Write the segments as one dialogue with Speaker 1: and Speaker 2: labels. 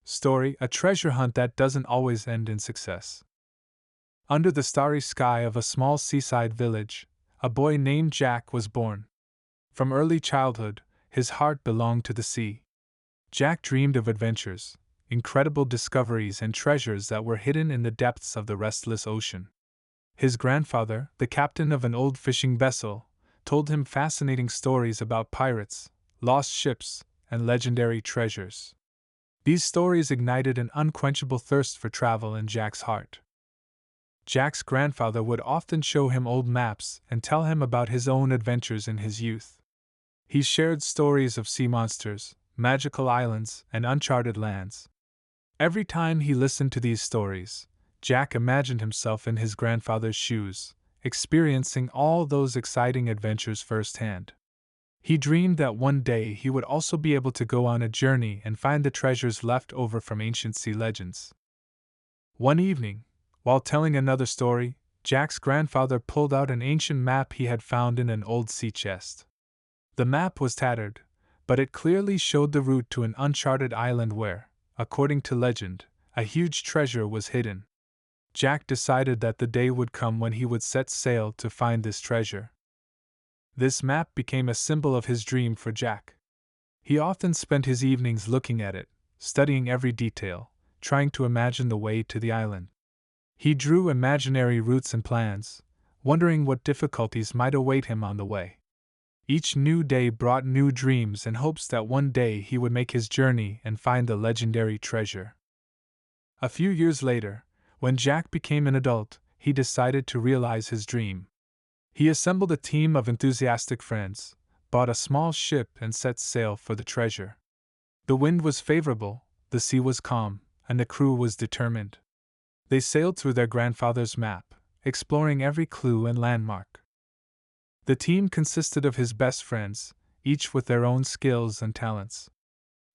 Speaker 1: Story: a treasure hunt that doesn't always end in success. Under the starry sky of a small seaside village, a boy named Jack was born. From early childhood, his heart belonged to the sea. Jack dreamed of adventures, incredible discoveries, and treasures that were hidden in the depths of the restless ocean. His grandfather, the captain of an old fishing vessel, told him fascinating stories about pirates, lost ships, and legendary treasures. These stories ignited an unquenchable thirst for travel in Jack's heart. Jack's grandfather would often show him old maps and tell him about his own adventures in his youth. He shared stories of sea monsters, magical islands, and uncharted lands. Every time he listened to these stories, Jack imagined himself in his grandfather's shoes, experiencing all those exciting adventures firsthand. He dreamed that one day he would also be able to go on a journey and find the treasures left over from ancient sea legends. One evening, while telling another story, Jack's grandfather pulled out an ancient map he had found in an old sea chest. The map was tattered, but it clearly showed the route to an uncharted island where, according to legend, a huge treasure was hidden. Jack decided that the day would come when he would set sail to find this treasure. This map became a symbol of his dream for Jack. He often spent his evenings looking at it, studying every detail, trying to imagine the way to the island. He drew imaginary routes and plans, wondering what difficulties might await him on the way. Each new day brought new dreams and hopes that one day he would make his journey and find the legendary treasure. A few years later, when Jack became an adult, he decided to realize his dream. He assembled a team of enthusiastic friends, bought a small ship, and set sail for the treasure. The wind was favorable, the sea was calm, and the crew was determined. They sailed through their grandfather's map, exploring every clue and landmark. The team consisted of his best friends, each with their own skills and talents.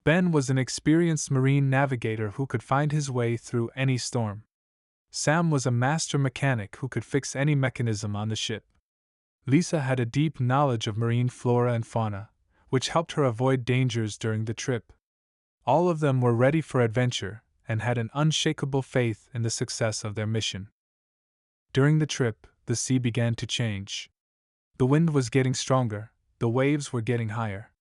Speaker 1: Ben was an experienced marine navigator who could find his way through any storm. Sam was a master mechanic who could fix any mechanism on the ship. Lisa had a deep knowledge of marine flora and fauna, which helped her avoid dangers during the trip. All of them were ready for adventure and had an unshakable faith in the success of their mission. During the trip, the sea began to change. The wind was getting stronger, the waves were getting higher.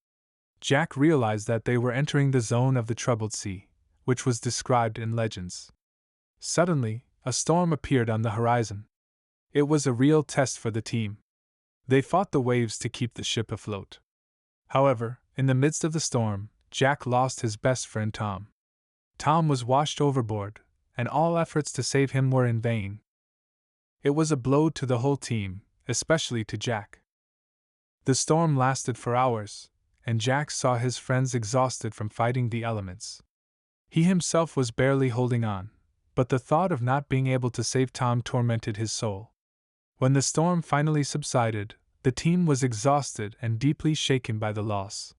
Speaker 1: Jack realized that they were entering the zone of the troubled sea, which was described in legends. Suddenly, a storm appeared on the horizon. It was a real test for the team. They fought the waves to keep the ship afloat. However, in the midst of the storm, Jack lost his best friend Tom. Tom was washed overboard, and all efforts to save him were in vain. It was a blow to the whole team, especially to Jack. The storm lasted for hours, and Jack saw his friends exhausted from fighting the elements. He himself was barely holding on, but the thought of not being able to save Tom tormented his soul. When the storm finally subsided, the team was exhausted and deeply shaken by the loss.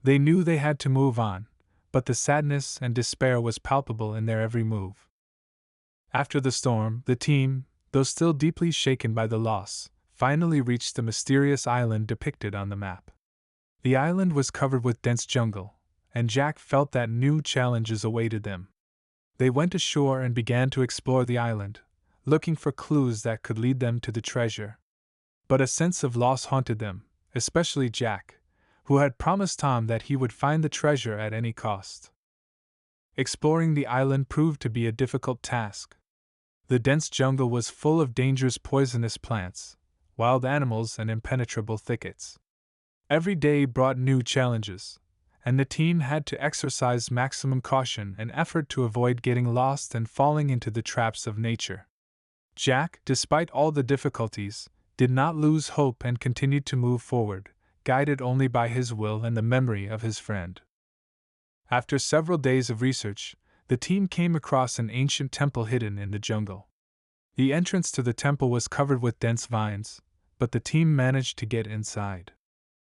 Speaker 1: They knew they had to move on, but the sadness and despair was palpable in their every move. After the storm, the team, though still deeply shaken by the loss, finally reached the mysterious island depicted on the map. The island was covered with dense jungle, and Jack felt that new challenges awaited them. They went ashore and began to explore the island, looking for clues that could lead them to the treasure. But a sense of loss haunted them, especially Jack, who had promised Tom that he would find the treasure at any cost. Exploring the island proved to be a difficult task. The dense jungle was full of dangerous poisonous plants, wild animals, and impenetrable thickets. Every day brought new challenges, and the team had to exercise maximum caution and effort to avoid getting lost and falling into the traps of nature. Jack, despite all the difficulties, did not lose hope and continued to move forward, guided only by his will and the memory of his friend. After several days of research, the team came across an ancient temple hidden in the jungle. The entrance to the temple was covered with dense vines, but the team managed to get inside.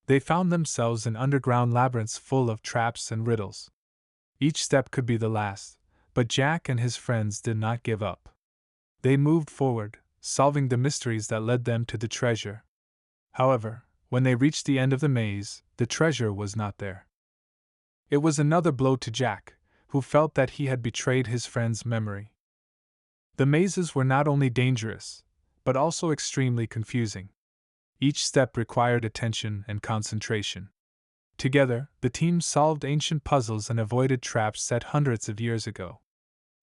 Speaker 1: They found themselves in underground labyrinths full of traps and riddles. Each step could be the last, but Jack and his friends did not give up. They moved forward, solving the mysteries that led them to the treasure. However, when they reached the end of the maze, the treasure was not there. It was another blow to Jack, who felt that he had betrayed his friend's memory. The mazes were not only dangerous, but also extremely confusing. Each step required attention and concentration. Together, the team solved ancient puzzles and avoided traps set hundreds of years ago.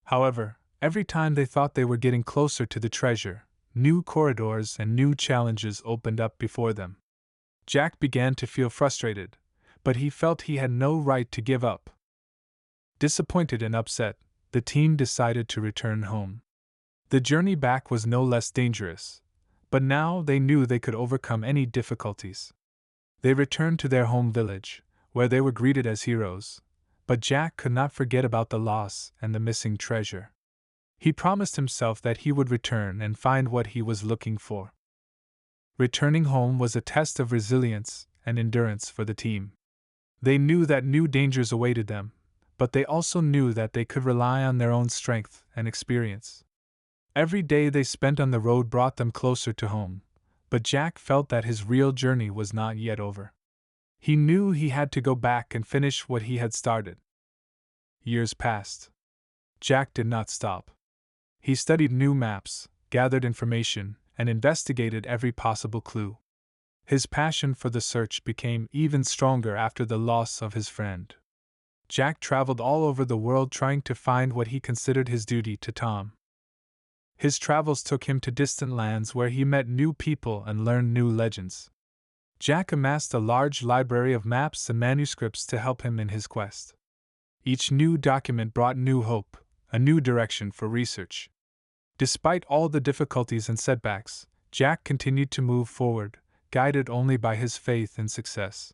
Speaker 1: However, every time they thought they were getting closer to the treasure, new corridors and new challenges opened up before them. Jack began to feel frustrated, but he felt he had no right to give up. Disappointed and upset, the team decided to return home. The journey back was no less dangerous, but now they knew they could overcome any difficulties. They returned to their home village, where they were greeted as heroes, but Jack could not forget about the loss and the missing treasure. He promised himself that he would return and find what he was looking for. Returning home was a test of resilience and endurance for the team. They knew that new dangers awaited them, but they also knew that they could rely on their own strength and experience. Every day they spent on the road brought them closer to home, but Jack felt that his real journey was not yet over. He knew he had to go back and finish what he had started. Years passed. Jack did not stop. He studied new maps, gathered information, and investigated every possible clue. His passion for the search became even stronger after the loss of his friend. Jack traveled all over the world trying to find what he considered his duty to Tom. His travels took him to distant lands where he met new people and learned new legends. Jack amassed a large library of maps and manuscripts to help him in his quest. Each new document brought new hope, a new direction for research. Despite all the difficulties and setbacks, Jack continued to move forward, guided only by his faith in success.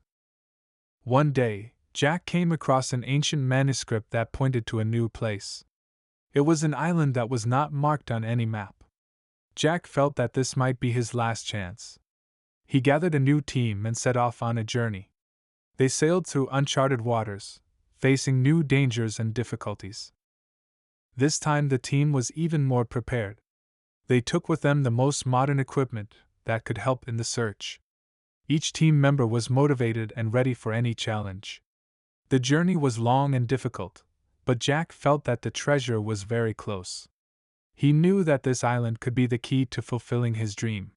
Speaker 1: One day, Jack came across an ancient manuscript that pointed to a new place. It was an island that was not marked on any map. Jack felt that this might be his last chance. He gathered a new team and set off on a journey. They sailed through uncharted waters, facing new dangers and difficulties. This time the team was even more prepared. They took with them the most modern equipment that could help in the search. Each team member was motivated and ready for any challenge. The journey was long and difficult, but Jack felt that the treasure was very close. He knew that this island could be the key to fulfilling his dream.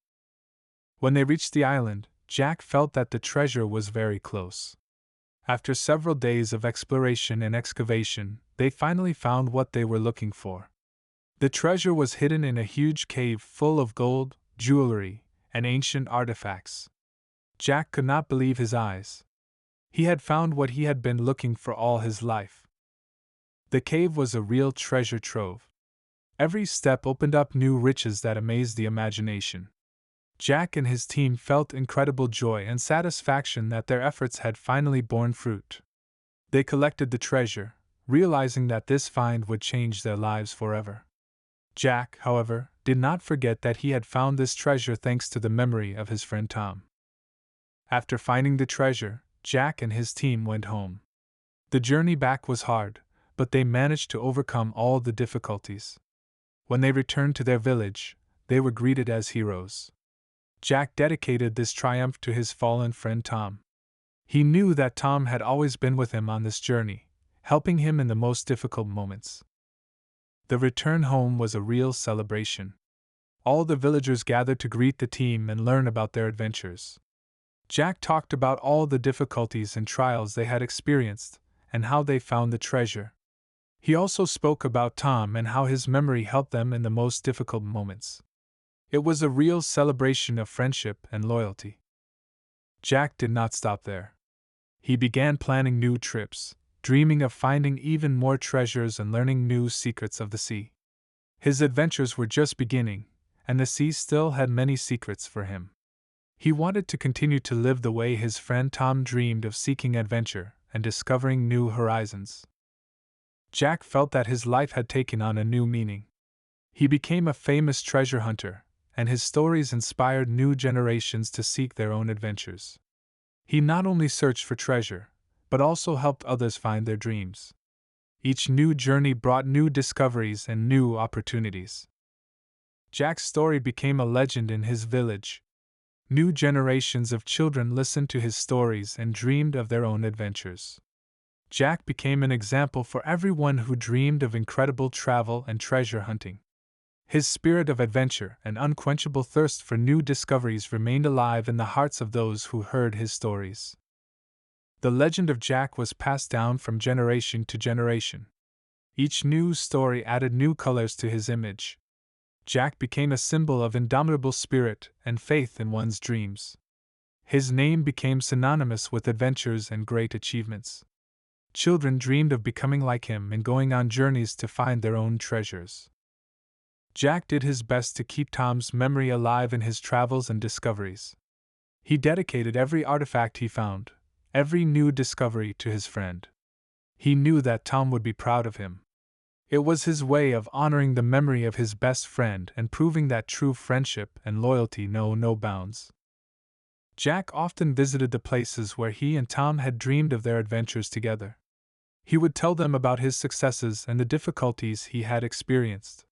Speaker 1: When they reached the island, Jack felt that the treasure was very close. After several days of exploration and excavation, they finally found what they were looking for. The treasure was hidden in a huge cave full of gold, jewelry, and ancient artifacts. Jack could not believe his eyes. He had found what he had been looking for all his life. The cave was a real treasure trove. Every step opened up new riches that amazed the imagination. Jack and his team felt incredible joy and satisfaction that their efforts had finally borne fruit. They collected the treasure, realizing that this find would change their lives forever. Jack, however, did not forget that he had found this treasure thanks to the memory of his friend Tom. After finding the treasure, Jack and his team went home. The journey back was hard, but they managed to overcome all the difficulties. When they returned to their village, they were greeted as heroes. Jack dedicated this triumph to his fallen friend Tom. He knew that Tom had always been with him on this journey, helping him in the most difficult moments. The return home was a real celebration. All the villagers gathered to greet the team and learn about their adventures. Jack talked about all the difficulties and trials they had experienced, and how they found the treasure. He also spoke about Tom and how his memory helped them in the most difficult moments. It was a real celebration of friendship and loyalty. Jack did not stop there. He began planning new trips, dreaming of finding even more treasures and learning new secrets of the sea. His adventures were just beginning, and the sea still had many secrets for him. He wanted to continue to live the way his friend Tom dreamed of, seeking adventure and discovering new horizons. Jack felt that his life had taken on a new meaning. He became a famous treasure hunter, and his stories inspired new generations to seek their own adventures. He not only searched for treasure, but also helped others find their dreams. Each new journey brought new discoveries and new opportunities. Jack's story became a legend in his village. New generations of children listened to his stories and dreamed of their own adventures. Jack became an example for everyone who dreamed of incredible travel and treasure hunting. His spirit of adventure and unquenchable thirst for new discoveries remained alive in the hearts of those who heard his stories. The legend of Jack was passed down from generation to generation. Each new story added new colors to his image. Jack became a symbol of indomitable spirit and faith in one's dreams. His name became synonymous with adventures and great achievements. Children dreamed of becoming like him and going on journeys to find their own treasures. Jack did his best to keep Tom's memory alive in his travels and discoveries. He dedicated every artifact he found, every new discovery to his friend. He knew that Tom would be proud of him. It was his way of honoring the memory of his best friend and proving that true friendship and loyalty know no bounds. Jack often visited the places where he and Tom had dreamed of their adventures together. He would tell them about his successes and the difficulties he had experienced.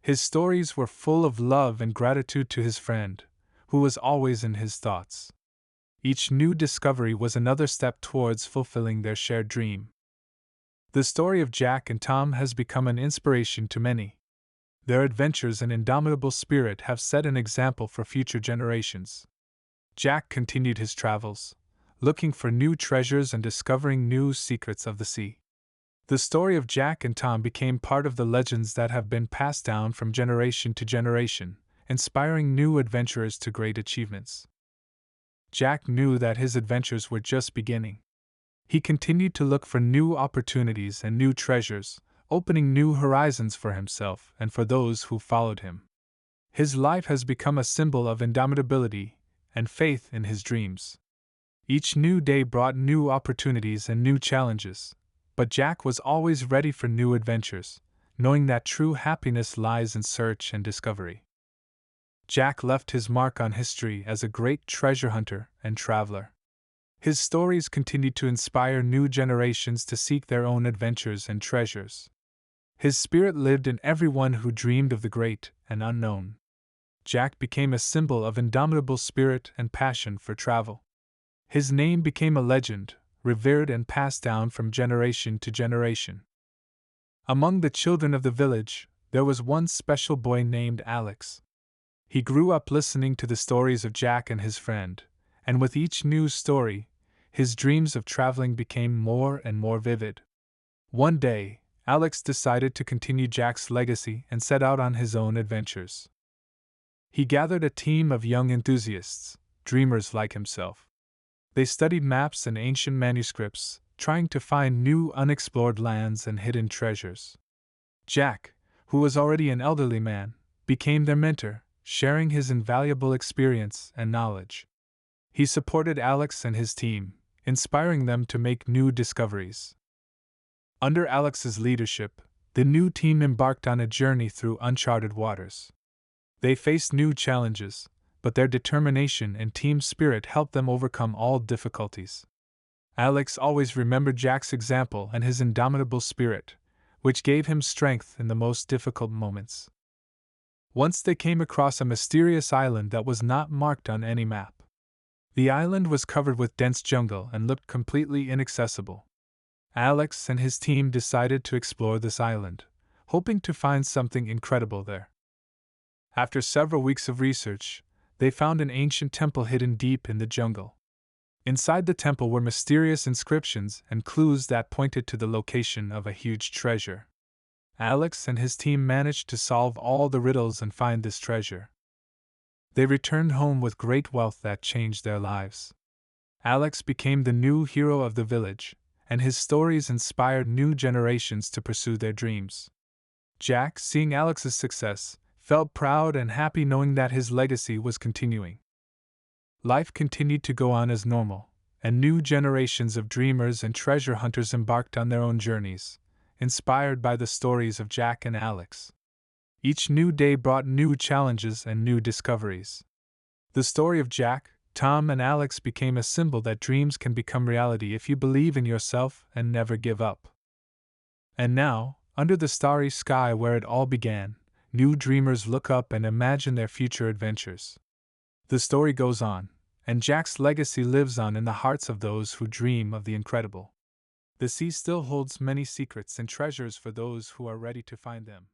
Speaker 1: His stories were full of love and gratitude to his friend, who was always in his thoughts. Each new discovery was another step towards fulfilling their shared dream. The story of Jack and Tom has become an inspiration to many. Their adventures and indomitable spirit have set an example for future generations. Jack continued his travels, looking for new treasures and discovering new secrets of the sea. The story of Jack and Tom became part of the legends that have been passed down from generation to generation, inspiring new adventurers to great achievements. Jack knew that his adventures were just beginning. He continued to look for new opportunities and new treasures, opening new horizons for himself and for those who followed him. His life has become a symbol of indomitability and faith in his dreams. Each new day brought new opportunities and new challenges, but Jack was always ready for new adventures, knowing that true happiness lies in search and discovery. Jack left his mark on history as a great treasure hunter and traveler. His stories continued to inspire new generations to seek their own adventures and treasures. His spirit lived in everyone who dreamed of the great and unknown. Jack became a symbol of indomitable spirit and passion for travel. His name became a legend, revered and passed down from generation to generation. Among the children of the village, there was one special boy named Alex. He grew up listening to the stories of Jack and his friend, and with each new story, his dreams of traveling became more and more vivid. One day, Alex decided to continue Jack's legacy and set out on his own adventures. He gathered a team of young enthusiasts, dreamers like himself. They studied maps and ancient manuscripts, trying to find new unexplored lands and hidden treasures. Jack, who was already an elderly man, became their mentor, sharing his invaluable experience and knowledge. He supported Alex and his team, inspiring them to make new discoveries. Under Alex's leadership, the new team embarked on a journey through uncharted waters. They faced new challenges, but their determination and team spirit helped them overcome all difficulties. Alex always remembered Jack's example and his indomitable spirit, which gave him strength in the most difficult moments. Once they came across a mysterious island that was not marked on any map. The island was covered with dense jungle and looked completely inaccessible. Alex and his team decided to explore this island, hoping to find something incredible there. After several weeks of research, they found an ancient temple hidden deep in the jungle. Inside the temple were mysterious inscriptions and clues that pointed to the location of a huge treasure. Alex and his team managed to solve all the riddles and find this treasure. They returned home with great wealth that changed their lives. Alex became the new hero of the village, and his stories inspired new generations to pursue their dreams. Jack, seeing Alex's success, felt proud and happy knowing that his legacy was continuing. Life continued to go on as normal, and new generations of dreamers and treasure hunters embarked on their own journeys, inspired by the stories of Jack and Alex. Each new day brought new challenges and new discoveries. The story of Jack, Tom, and Alex became a symbol that dreams can become reality if you believe in yourself and never give up. And now, under the starry sky where it all began, new dreamers look up and imagine their future adventures. The story goes on, and Jack's legacy lives on in the hearts of those who dream of the incredible. The sea still holds many secrets and treasures for those who are ready to find them.